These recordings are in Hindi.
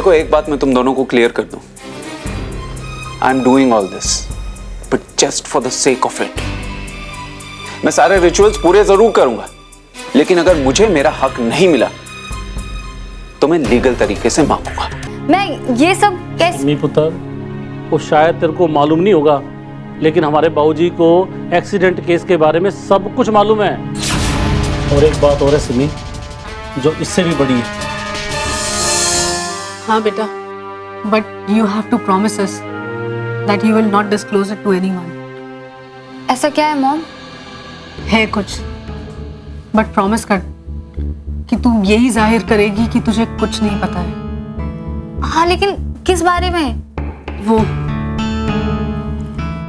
देखो, एक बात मैं तुम दोनों को क्लियर कर दूं। I am doing all this but just for the sake of it. मैं सारे रिचुअल्स पूरे जरूर करूंगा, लेकिन अगर मुझे मेरा हक नहीं मिला तो मैं लीगल तरीके से मांगूंगा। मैं ये सब कैसे? मम्मी पुत्र, वो शायद तेरे को मालूम नहीं होगा, लेकिन हमारे बाबूजी को एक्सीडेंट केस के बारे में सब कुछ मालूम है। और एक बात और है सिमी, जो इससे भी बड़ी है। हाँ बेटा, but you have to promise us that you will not disclose it to anyone. ऐसा क्या है मॉम? है कुछ, बट प्रॉमिस कर कि तू यही जाहिर करेगी कि तुझे कुछ नहीं पता है। हाँ, लेकिन किस बारे में?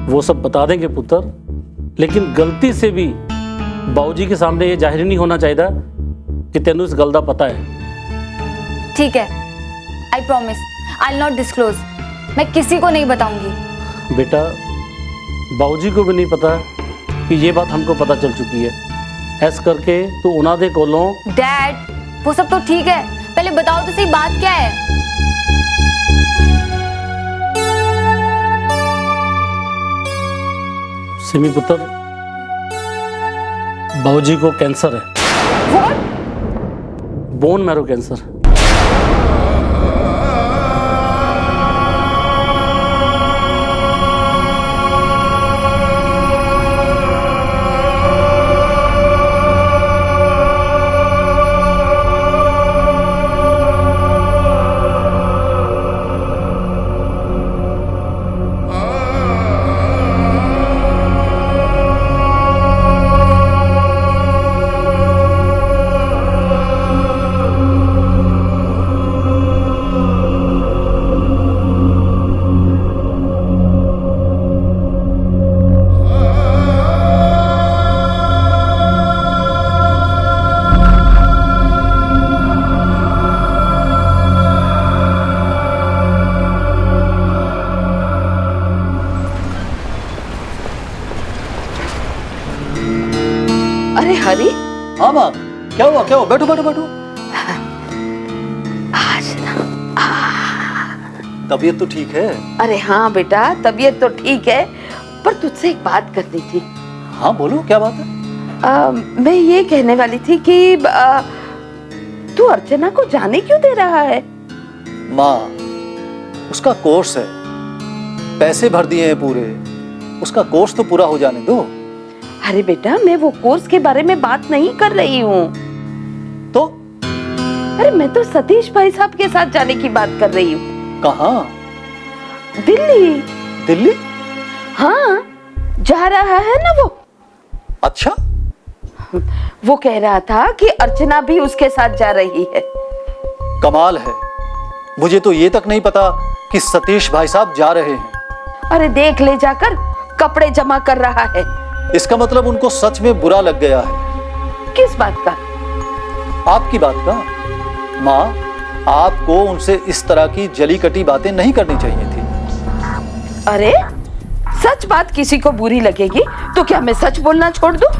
वो सब बता देंगे पुत्र, लेकिन गलती से भी बाबूजी के सामने ये जाहिर नहीं होना चाहिए कि तेनू इस गल दा पता है। ठीक है, I promise I will not disclose. मैं किसी को नहीं बताऊंगी। बेटा, बाबूजी को भी नहीं पता कि ये बात हमको पता चल चुकी है। ऐसा करके तो उन्हों दे कोलों। डैड, वो सब तो ठीक है, पहले बताओ तो सही बात क्या है। सिमी पुत्र, बाबूजी को कैंसर है। What? Bone marrow cancer. अरे हरी। हाँ माँ, क्या हुआ क्या हुआ? बैठो बैठो बैठो। आज ना तबीयत तो ठीक है? अरे हाँ बेटा, तबीयत तो ठीक है, पर तुझसे एक बात करनी थी। हाँ बोलो, क्या बात है? मैं ये कहने वाली थी कि तू अर्चना को जाने क्यों दे रहा है? माँ, उसका कोर्स है, पैसे भर दिए हैं पूरे, उसका कोर्स तो पूरा हो जाने दो। अरे बेटा, मैं वो कोर्स के बारे में बात नहीं कर रही हूँ। तो? अरे मैं तो सतीश भाई साहब के साथ जाने की बात कर रही हूँ। कहाँ? दिल्ली। दिल्ली? हाँ, जा रहा है ना वो। अच्छा? वो कह रहा था कि अर्चना भी उसके साथ जा रही है। कमाल है, मुझे तो ये तक नहीं पता कि सतीश भाई साहब जा रहे हैं। अरे देख ले जाकर, कपड़े जमा कर रहा है। इसका मतलब उनको सच में बुरा लग गया है। किस बात का? आपकी बात का। माँ, आपको उनसे इस तरह की जली कटी बातें नहीं करनी चाहिए थी। अरे सच बात किसी को बुरी लगेगी तो क्या मैं सच बोलना छोड़ दूं?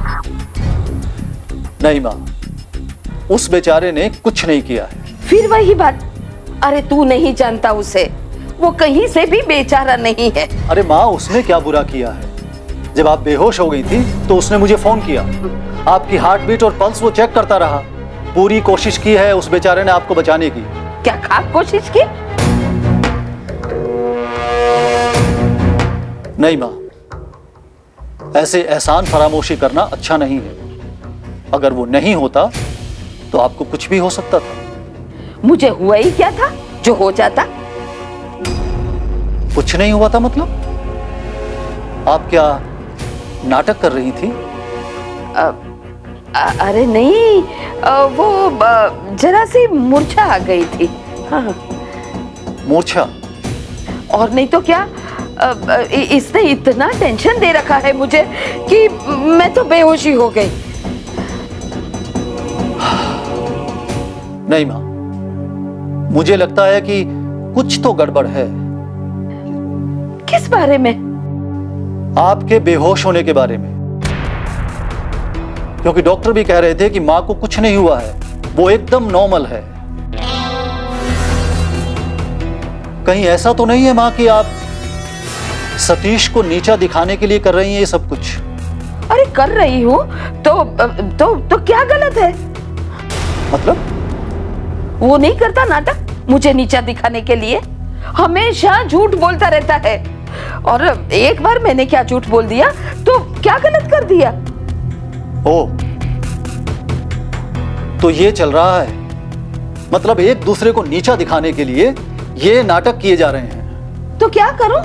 नहीं माँ, उस बेचारे ने कुछ नहीं किया है। फिर वही बात, अरे तू नहीं जानता उसे, वो कहीं से भी बेचारा नहीं है। अरे माँ, उसने क्या बुरा किया है? जब आप बेहोश हो गई थी तो उसने मुझे फोन किया, आपकी हार्ट बीट और पल्स वो चेक करता रहा। पूरी कोशिश की है उस बेचारे ने आपको बचाने की। क्या खाक कोशिश की? नहीं माँ, ऐसे एहसान फरामोशी करना अच्छा नहीं है। अगर वो नहीं होता तो आपको कुछ भी हो सकता था। मुझे हुआ ही क्या था जो हो जाता? कुछ नहीं हुआ था मतलब? आप क्या नाटक कर रही थी? अरे नहीं, वो जरा सी मूर्छा आ गई थी। हाँ। मूर्छा? और नहीं तो क्या, इसने इतना टेंशन दे रखा है मुझे कि मैं तो बेहोशी हो गई। नहीं माँ, मुझे लगता है कि कुछ तो गड़बड़ है। किस बारे में? आपके बेहोश होने के बारे में। क्योंकि डॉक्टर भी कह रहे थे कि माँ को कुछ नहीं हुआ है, वो एकदम नॉर्मल है। कहीं ऐसा तो नहीं है माँ कि आप सतीश को नीचा दिखाने के लिए कर रही हैं ये सब कुछ? अरे कर रही हूँ तो क्या गलत है? मतलब वो नहीं करता नाटक मुझे नीचा दिखाने के लिए, हमेशा झूठ बोलता रहता है। और एक बार मैंने क्या झूठ बोल दिया तो क्या गलत कर दिया? ओ, तो ये चल रहा है, मतलब एक दूसरे को नीचा दिखाने के लिए ये नाटक किए जा रहे हैं। तो क्या करूं?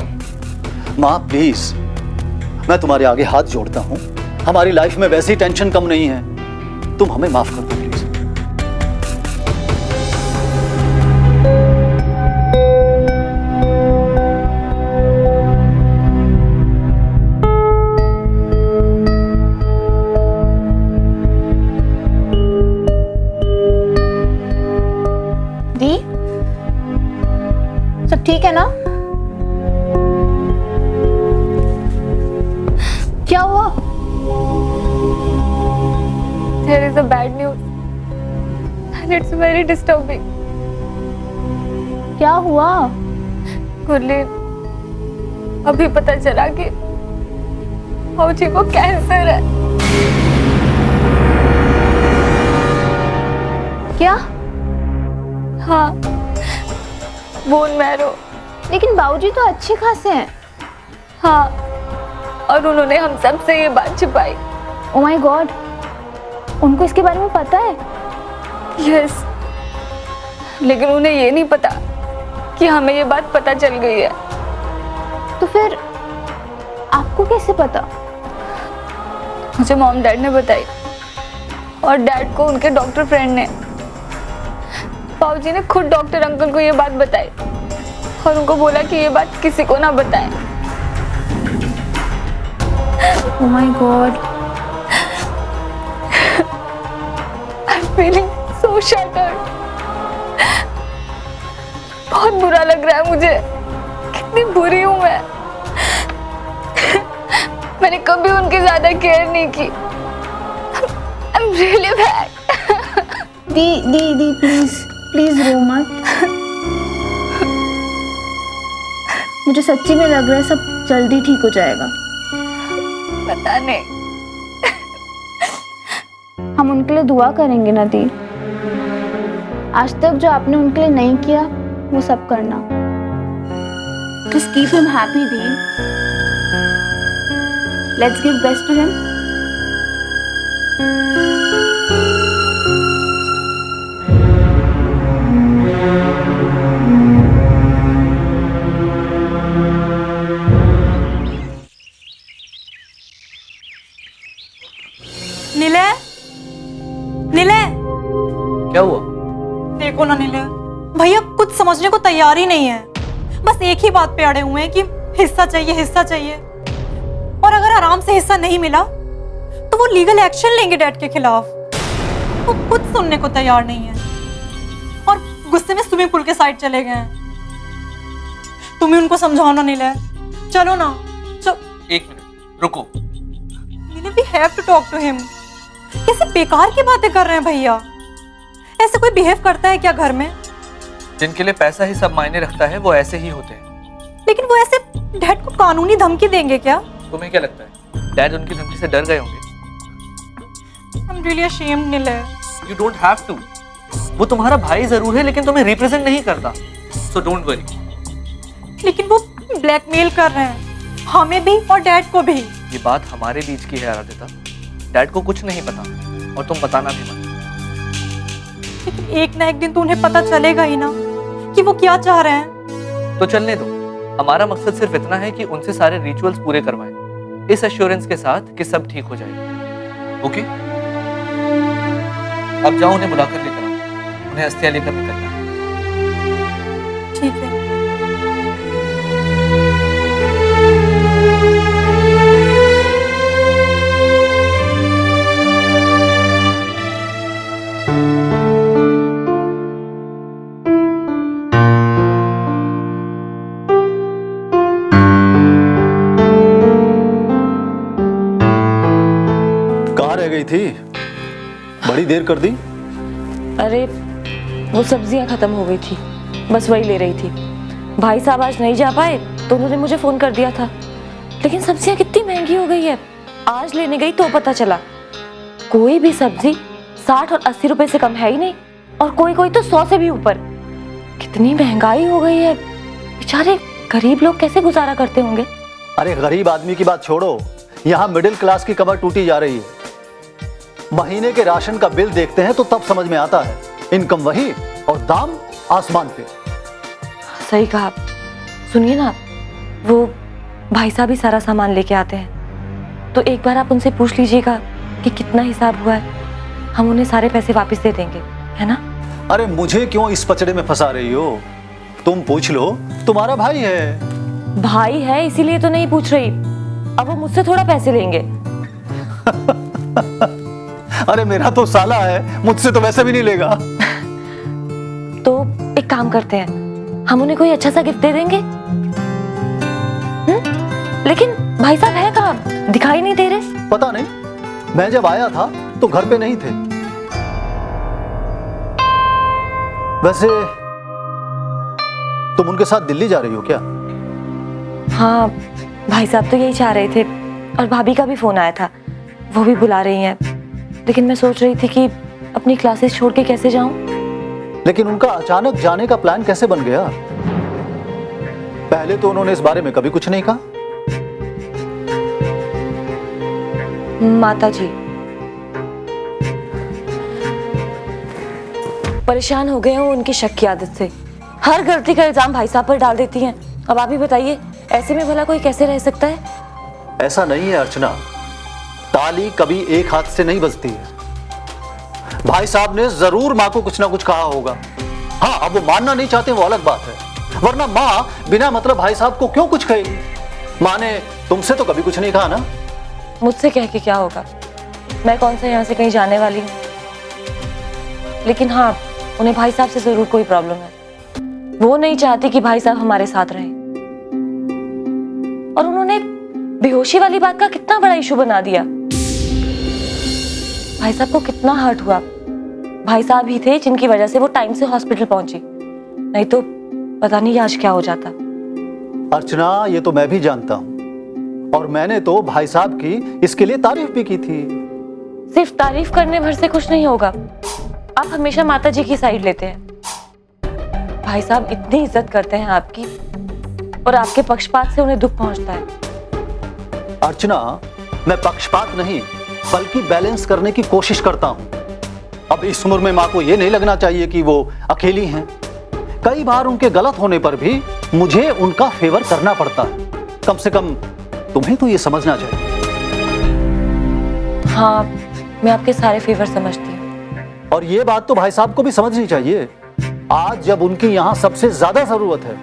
माँ प्लीज, मैं तुम्हारे आगे हाथ जोड़ता हूं, हमारी लाइफ में वैसी टेंशन कम नहीं है, तुम हमें माफ कर दो प्लीज। दी, सब ठीक है ना? क्या हुआ? There is a bad news and it's very disturbing. क्या हुआ? गुरलीन, अभी पता चला कि भाऊजी को कैंसर है। क्या? हाँ, बोन मैरो। लेकिन बाबूजी तो अच्छे खासे हैं। हाँ, और उन्होंने हम सब से ये बात छिपाई। ओ माय गॉड, उनको इसके बारे में पता है? यस, लेकिन उन्हें ये नहीं पता कि हमें ये बात पता चल गई है। तो फिर आपको कैसे पता? मुझे मॉम डैड ने बताई और डैड को उनके डॉक्टर फ्रेंड ने। बाबूजी ने खुद डॉक्टर अंकल को ये बात बताई और उनको बोला कि ये बात किसी को ना बताएं। Oh my God, I am feeling so shattered. बहुत बुरा लग रहा है मुझे, कितनी बुरी हूं मैं। मैंने कभी उनकी ज्यादा केयर नहीं की। I am really bad. दी प्लीज प्लीज रो मत। मुझे सच्ची में लग रहा है सब जल्दी ठीक हो जाएगा। पता नहीं। हम उनके लिए दुआ करेंगे ना दी। आज तक जो आपने उनके लिए नहीं किया वो सब करना। Just keep him happy, the. Let's give best to him. नीले, नीले, क्या हुआ? देखो ना नीले, भैया कुछ समझने को तैयार ही नहीं है। बस एक ही बात पे अड़े हुए हैं कि हिस्सा चाहिए, हिस्सा चाहिए। और अगर आराम से हिस्सा नहीं मिला तो वो लीगल एक्शन लेंगे डैड के खिलाफ। वो कुछ सुनने को तैयार नहीं है और गुस्से में स्विमिंग पूल के साइड चले गए हैं। तुम ही उनको समझाओ ना नीले, चलो ना। एक मिनट रुको। नीले, we have to talk to him. कैसे बेकार की बातें कर रहे हैं भैया? ऐसे कोई बिहेव करता है क्या घर में? जिनके लिए पैसा ही सब मायने रखता है वो ऐसे ही होते हैं। लेकिन वो ऐसे डैड को कानूनी धमकी देंगे क्या? तुम्हें क्या लगता है डैड उनकी धमकी से डर गए होंगे? I'm really ashamed, नीले। You don't have to। वो तुम्हारा भाई जरूर है लेकिन तुम्हें रिप्रेजेंट नहीं करता। So don't worry। लेकिन वो ब्लैकमेल कर रहे हैं, हमें भी और डैड को भी। ये बात हमारे बीच की है आराधिता। डैड को कुछ नहीं पता और तुम बताना भी मत। लेकिन एक ना एक दिन तो उन्हें पता चलेगा ही ना कि वो क्या चाह रहे हैं। तो चलने दो। हमारा मकसद सिर्फ इतना है कि उनसे सारे रिचुअल्स पूरे करवाएं, इस एश्योरेंस के साथ कि सब ठीक हो जाएगा। ओके? अब जाओ उन्हें बुलाकर लेकर आओ। उन्हें अस्थियां लेकर निकलना है। ठीक है। कहाँ रह गई थी? बड़ी देर कर दी। अरे वो सब्जियां खत्म हो गई थी, बस वही ले रही थी। भाई साहब आज नहीं जा पाए तो उन्होंने मुझे फोन कर दिया था, लेकिन सब्जियां कितनी महंगी हो गई है। आज लेने गई तो पता चला कोई भी सब्जी 60 और 80 रुपए से कम है ही नहीं, और कोई कोई तो 100 से भी ऊपर। कितनी महंगाई हो गई है, बेचारे गरीब लोग कैसे गुजारा करते होंगे। अरे गरीब आदमी की बात छोड़ो, यहाँ मिडिल क्लास की कमर टूटी जा रही है। महीने के राशन का बिल देखते हैं तो तब समझ में आता है, इनकम वही और दाम आसमान पे। सही कहा। सुनिए ना, वो भाई साहब ही सारा सामान लेके आते हैं, तो एक बार आप उनसे पूछ लीजिएगा कि कितना हिसाब हुआ है। हम उन्हें सारे पैसे वापस दे देंगे, है ना? अरे मुझे क्यों इस पचड़े में फंसा रही हो? तुम पूछ लो, तुम्हारा भाई है। भाई है इसीलिए तो नहीं पूछ रही। अब वो मुझसे थोड़ा पैसे लेंगे। अरे मेरा तो साला है, मुझसे तो वैसे भी नहीं लेगा। तो एक काम करते हैं, हम उन्हें कोई अच्छा सा गिफ्ट दे देंगे। लेकिन भाई साहब है कहाँ? दिखाई नहीं दे रहे। पता नहीं, मैं जब आया था तो घर पे नहीं थे। वैसे तुम उनके साथ दिल्ली जा रही हो क्या? हाँ, भाई साहब तो यही चाह रहे थे, और भाभी का भी फोन आया था, वो भी बुला रही हैं। लेकिन मैं सोच रही थी कि अपनी क्लासेस छोड़ के कैसे जाऊं। लेकिन उनका अचानक जाने का प्लान कैसे बन गया? पहले तो उन्होंने इस बारे में कभी कुछ नहीं कहा। माता जी परेशान हो गए हो उनकी शक की आदत से। हर गलती का इल्जाम भाई साहब पर डाल देती हैं। अब आप ही बताइए, ऐसे में भला कोई कैसे रह सकता है? ऐसा नहीं है अर्चना, ताली कभी एक हाथ से नहीं बजती है। भाई साहब ने जरूर माँ को कुछ ना कुछ कहा होगा। हाँ, अब वो मानना नहीं चाहते वो अलग बात है, वरना माँ बिना मतलब भाई साहब को क्यों कुछ कहेगी? माँ ने तुमसे तो कभी कुछ नहीं कहा ना? मुझसे कह के क्या होगा, मैं कौन सा यहाँ से कहीं जाने वाली हूँ। लेकिन हाँ, उन्हें भाई साहब से जरूर कोई प्रॉब्लम है। वो नहीं चाहती कि भाई साहब हमारे साथ रहें, और उन्होंने बेहोशी वाली बात का कितना बड़ा इशू बना दिया। भाई साहब को कितना हर्ट हुआ। भाई साहब ही थे जिनकी वजह से वो टाइम से हॉस्पिटल पहुंची, नहीं तो पता नहीं आज क्या हो जाता। अर्चना, ये तो मैं भी जानता हूँ, और मैंने तो भाई साहब की इसके लिए तारीफ भी की थी। सिर्फ तारीफ करने भर से कुछ नहीं होगा। आप हमेशा माता जी की साइड लेते हैं। भाई साहब इतनी इज्जत करते हैं आपकी, और आपके पक्षपात से उन्हें दुख पहुंचता है। अर्चना, मैं पक्षपात नहीं बल्कि बैलेंस करने की कोशिश करता हूं। अब इस उम्र में माँ को ये नहीं लगना चाहिए कि वो अकेली हैं। कई बार उनके गलत होने पर भी मुझे उनका फेवर करना पड़ता है। कम से कम तुम्हें तो ये समझना चाहिए। हाँ, मैं आपके सारे फेवर समझती हूँ। और ये बात तो भाई साहब को भी समझनी चाहिए। आज जब उनकी यहाँ सबसे ज्यादा जरूरत है,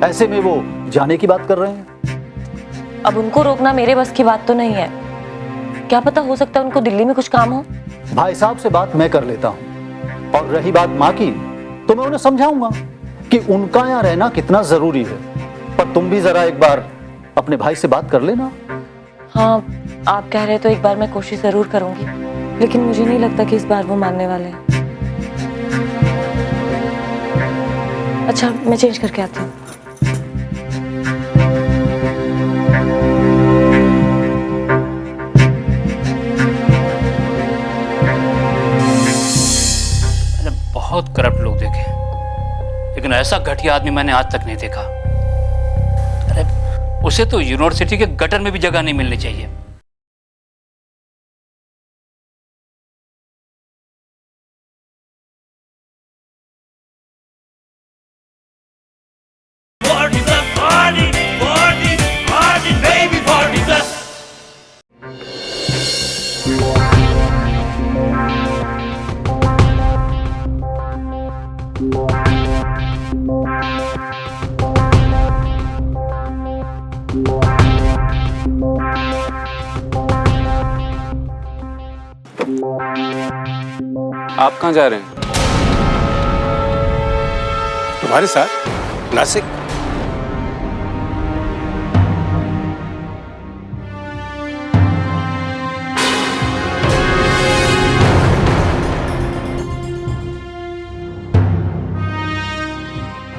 ऐसे में वो जाने की बात कर रहे हैं। अब उनको रोकना मेरे बस की बात तो नहीं है। क्या पता, हो सकता है उनको दिल्ली में कुछ काम हो। भाई साहब से बात मैं कर लेता हूँ, और रही बात माँ की, तो मैं उन्हें समझाऊंगा कि उनका यहाँ रहना कितना जरूरी है। पर तुम भी जरा एक बार अपने भाई से बात कर लेना। हाँ, आप कह रहे तो एक बार मैं कोशिश जरूर करूंगी, लेकिन मुझे नहीं लगता कि इस बार वो मानने वाले हैं। अच्छा, मैं चेंज करके आती हूँ। मैंने बहुत करप्ट लोग देखे, लेकिन ऐसा घटिया आदमी मैंने आज तक नहीं देखा। अरे उसे तो यूनिवर्सिटी के गटर में भी जगह नहीं मिलनी चाहिए। आप कहाँ जा रहे हैं? तुम्हारे साथ नासिक।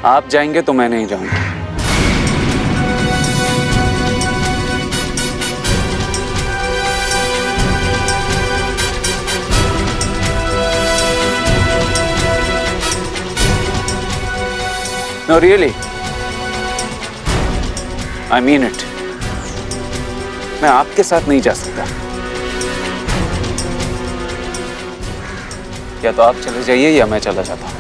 आप जाएंगे तो मैं नहीं जाऊंगा। No, really. I mean it. मैं आपके साथ नहीं जा सकता। या तो आप चले जाइए या मैं चला जाता हूं।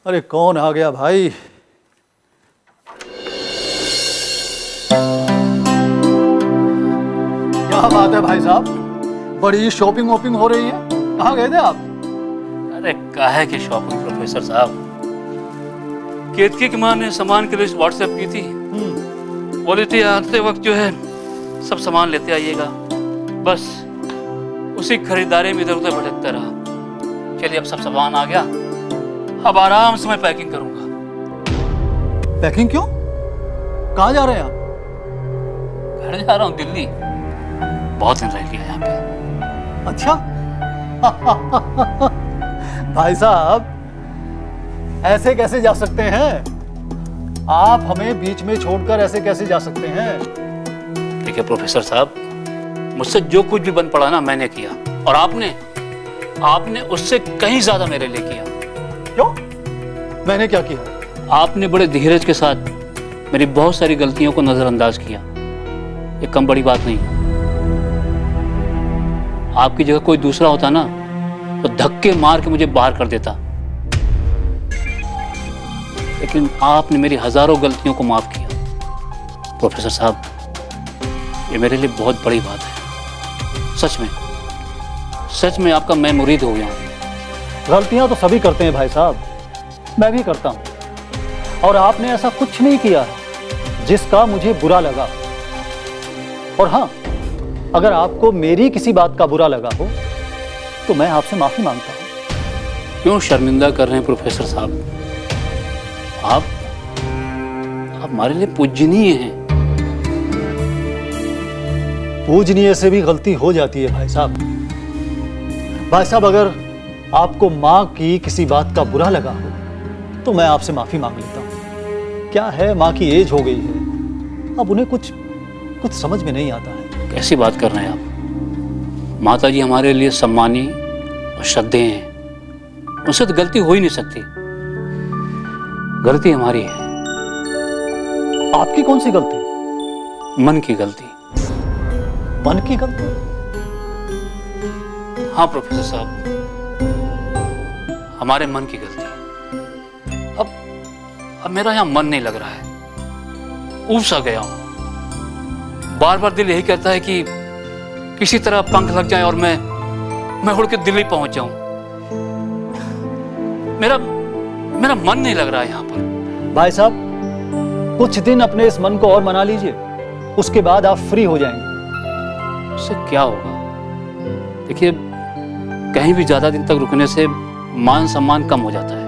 अरे कौन आ गया भाई? क्या बात है भाई साहब, बड़ी शॉपिंग वॉपिंग हो रही है, कहाँ गए थे आप? अरे काहे की शॉपिंग प्रोफेसर साहब, केतकी की माँ ने सामान की लिस्ट व्हाट्सएप की थी। बोली थी आते वक्त जो है सब सामान लेते आइएगा। बस उसी खरीदारी में इधर उधर भटकता रहा। चलिए अब सब सामान आ गया, अब आराम से मैं पैकिंग करूंगा। पैकिंग क्यों? कहाँ जा रहे हैं आप? घर जा रहा हूँ, दिल्ली। बहुत दिन रह गया यहाँ पे। अच्छा भाई साहब ऐसे कैसे जा सकते हैं आप? हमें बीच में छोड़कर ऐसे कैसे जा सकते हैं? देखिए प्रोफेसर साहब, मुझसे जो कुछ भी बन पड़ा ना मैंने किया, और आपने उससे कहीं ज्यादा मेरे लिए किया। क्यों? मैंने क्या किया? आपने बड़े धीरज के साथ मेरी बहुत सारी गलतियों को नजरअंदाज किया। ये कम बड़ी बात नहीं। आपकी जगह कोई दूसरा होता ना तो धक्के मार के मुझे बाहर कर देता, लेकिन आपने मेरी हजारों गलतियों को माफ किया। प्रोफेसर साहब, ये मेरे लिए बहुत बड़ी बात है। सच में आपका मैं मुरीद हो गया हूं। गलतियां तो सभी करते हैं भाई साहब, मैं भी करता हूं, और आपने ऐसा कुछ नहीं किया जिसका मुझे बुरा लगा। और हाँ, अगर आपको मेरी किसी बात का बुरा लगा हो तो मैं आपसे माफी मांगता हूं। क्यों शर्मिंदा कर रहे हैं प्रोफेसर साहब? आप हमारे लिए पूजनीय हैं। पूजनीय से भी गलती हो जाती है भाई साहब। भाई साहब, अगर आपको माँ की किसी बात का बुरा लगा हो तो मैं आपसे माफी मांग लेता हूँ। क्या है, माँ की एज हो गई है, अब उन्हें कुछ समझ में नहीं आता है। कैसी बात कर रहे हैं आप? माता जी हमारे लिए सम्मानीय और श्रद्धेय हैं, उनसे तो गलती हो ही नहीं सकती। गलती हमारी है। आपकी कौन सी गलती? मन की गलती। मन की गलती? हाँ प्रोफेसर साहब, हमारे मन की गलती। अब मेरा यहाँ मन नहीं लग रहा है, ऊब सा गया हूं। बार बार दिल यही कहता है कि किसी तरह पंख लग जाए और मैं उड़ के दिल्ली पहुंच जाऊं। मेरा मन नहीं लग रहा है यहाँ पर। भाई साहब, कुछ दिन अपने इस मन को और मना लीजिए, उसके बाद आप फ्री हो जाएंगे। उससे क्या होगा? देखिए, कहीं भी ज्यादा दिन तक रुकने से मान सम्मान कम हो जाता है।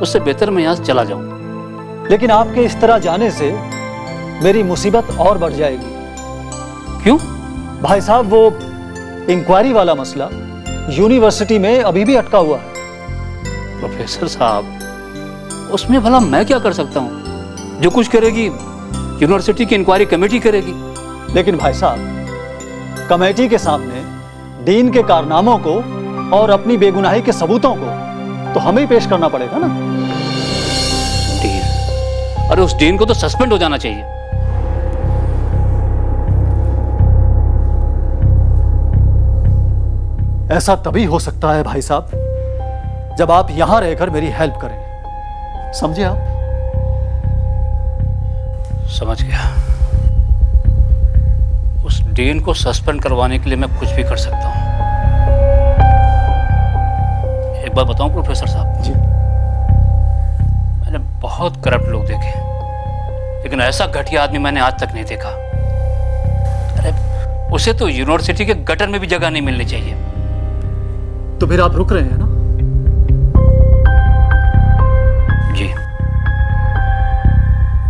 उससे बेहतर मैं यहाँ से चला जाऊं। लेकिन आपके इस तरह जाने से मेरी मुसीबत और बढ़ जाएगी। क्यों? भाई साहब, वो इंक्वायरी वाला मसला यूनिवर्सिटी में अभी भी अटका हुआ है। प्रोफेसर साहब, उसमें भला मैं क्या कर सकता हूँ? जो कुछ करेगी यूनिवर्सिटी की इंक्वायरी कमेटी करेगी। लेकिन भाई साहब, कमेटी के सामने डीन के कारनामों को और अपनी बेगुनाही के सबूतों को तो हमें ही पेश करना पड़ेगा ना। डीन, अरे उस डीन को तो सस्पेंड हो जाना चाहिए। ऐसा तभी हो सकता है भाई साहब जब आप यहां रहकर मेरी हेल्प करें, समझे आप? समझ गया। उस डीन को सस्पेंड करवाने के लिए मैं कुछ भी कर सकता हूं। एक बात बताऊं प्रोफेसर साहब जी, मैंने बहुत करप्ट लोग देखे, लेकिन ऐसा घटिया आदमी मैंने आज तक नहीं देखा। अरे उसे तो यूनिवर्सिटी के गटर में भी जगह नहीं मिलनी चाहिए। तो फिर आप रुक रहे हैं ना? जी,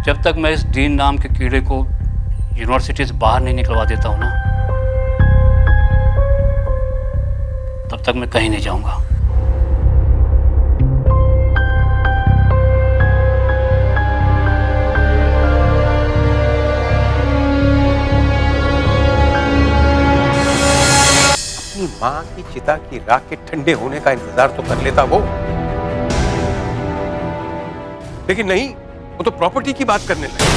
जब तक मैं इस डीन नाम के कीड़े को यूनिवर्सिटी से बाहर नहीं निकलवा देता हूं ना, तब तक मैं कहीं नहीं जाऊंगा। अपनी माँ की चिता की राख के ठंडे होने का इंतजार तो कर लेता वो, लेकिन नहीं, वो तो प्रॉपर्टी की बात करने लगा।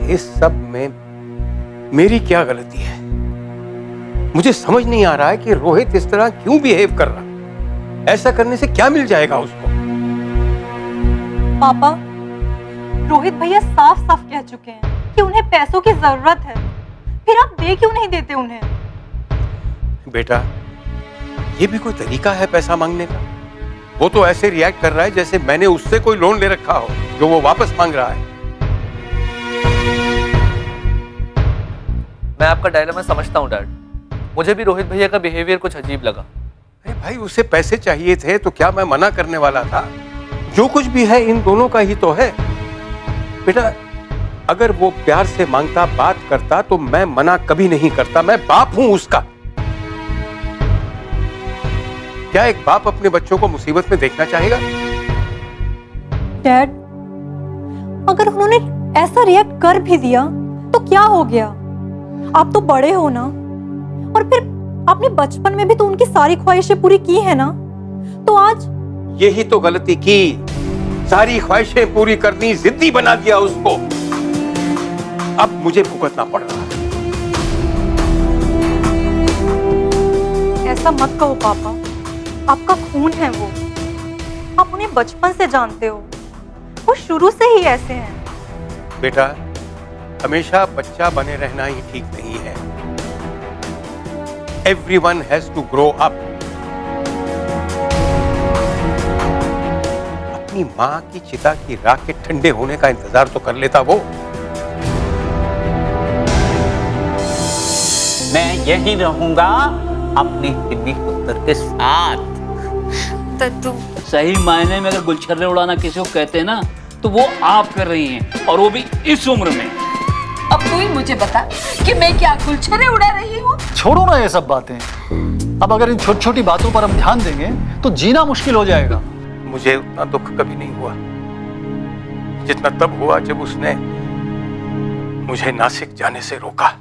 इस सब में मेरी क्या गलती है? मुझे समझ नहीं आ रहा है कि रोहित इस तरह क्यों बिहेव कर रहा है। ऐसा करने से क्या मिल जाएगा उसको? पापा, रोहित भैया साफ साफ कह चुके हैं कि उन्हें पैसों की जरूरत है, फिर आप दे क्यों नहीं देते उन्हें? बेटा, ये भी कोई तरीका है पैसा मांगने का? वो तो ऐसे रिएक्ट कर रहा है जैसे मैंने उससे कोई लोन ले रखा हो जो वो वापस मांग रहा है। मैं आपका डायलेमा समझता हूँ डैड, मुझे भी रोहित भैया का बिहेवियर कुछ अजीब लगा। अरे भाई, उसे पैसे चाहिए थे तो क्या मैं मना करने वाला था? जो कुछ भी है इन दोनों का ही तो है। बेटा, अगर वो प्यार से मांगता, बात करता तो मैं मना कभी नहीं करता। मैं बाप हूं उसका। क्या एक बाप अपने बच्चों को मुसीबत में देखना चाहेगा? डैड, अगर उन्होंने ऐसा रिएक्ट कर भी दिया तो क्या हो गया? आप तो बड़े हो ना, और फिर आपने बचपन में भी तो उनकी सारी ख्वाहिशें पूरी की है ना, तो आज यही तो गलती की, सारी ख्वाहिशें पूरी करनी, जिद्दी बना दिया उसको। अब मुझे भुगतना पड़ रहा है। ऐसा मत कहो पापा, आपका खून है वो, आप उन्हें बचपन से जानते हो, वो शुरू से ही ऐसे हैं। बेटा, हमेशा बच्चा बने रहना ही ठीक नहीं है। Everyone has to grow up. अपनी माँ की चिता की राख के ठंडे होने का इंतजार तो कर लेता वो। मैं यहीं रहूंगा अपने हिंदी पुत्र के साथ। दद्दू, सही मायने में अगर गुलछर्रे उड़ाना किसी को कहते हैं ना, तो वो आप कर रही हैं, और वो भी इस उम्र में। अब तू ही मुझे बता कि मैं क्या गुलछर्रे उड़ा रही हूँ? छोड़ो ना ये सब बातें। अब अगर इन छोटी छोटी बातों पर हम ध्यान देंगे तो जीना मुश्किल हो जाएगा। मुझे उतना दुख कभी नहीं हुआ जितना तब हुआ जब उसने मुझे नासिक जाने से रोका।